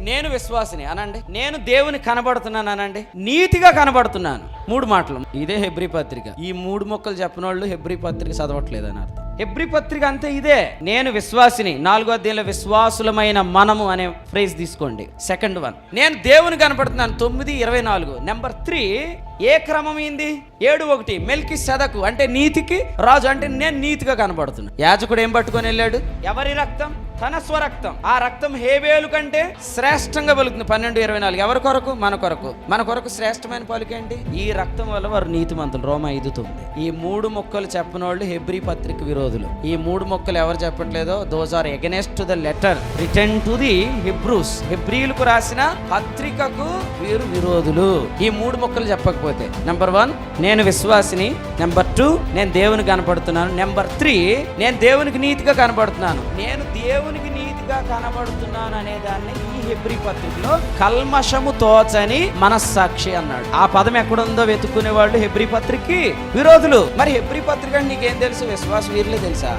నేను విశ్వాసిని అనండి, నేను దేవుని కనబడుతున్నాను అనండి, నీతిగా కనబడుతున్నాను. 3 మాటలు. ఇదే హెబ్రీ పత్రిక. ఈ 3 మొక్కలు చెప్పిన వాళ్ళు హెబ్రీ పత్రిక చదవట్లేదు అని అర్థం. హెబ్రీ పత్రిక అంతే ఇదే. నేను విశ్వాసిని, 4వ అధ్యాయంలో విశ్వాసులమైన మనము అనే ఫ్రేజ్ తీసుకోండి. సెకండ్ వన్, నేను దేవుని కనపడుతున్నాను 9:24. నెంబర్ 3 ఏ క్రమం ఏంది? 7:1 మెల్కీసెదెకు అంటే నీతికి రాజు, అంటే నేను నీతిగా కనబడుతున్నా. యాజకుడు ఏం పట్టుకొని వెళ్ళాడు? ఎవరి రక్తం? తన స్వరక్తం. ఆ రక్తం హేబేలు కంటే శ్రేష్టంగా పలుకుతుంది. 12:24 ఎవరి కొరకు? మన కొరకు. మన కొరకు శ్రేష్టమైన పలుకేంటి? ఈ రక్తం వల్ల వారు నీతిమంతులు. రోమా 5:9. ఈ 3 మొక్కలు చెప్పిన వాళ్ళు హెబ్రీ పత్రిక విరోధులు. ఈ 3 మొక్కలు ఎవరు చెప్పట్లేదో those are against to the letter return to the Hebrews. హెబ్రీలకు రాసిన పత్రికకు వీరు విరోధులు. ఈ 3 మొక్కలు చెప్పకపోతే, నెంబర్ 1 నేను విశ్వాసిని, నెంబర్ 2 నేను దేవుని కనపడుతున్నాను, నెంబర్ 3 నేను దేవునికి నీతిగా కనబడుతున్నాను. నేను దేవునికి నీతిగా కనబడుతున్నాను అనే దాన్ని ఈ హెబ్రీ పత్రికలో కల్మషము తోచని మనస్సాక్షి అన్నాడు. ఆ పదం ఎక్కడుందో వెతుక్కునే వాళ్ళు హెబ్రీ పత్రికకి విరోధులు. మరి హెబ్రీ పత్రిక నీకేం తెలుసు? విశ్వాస వీరులే తెలుసా?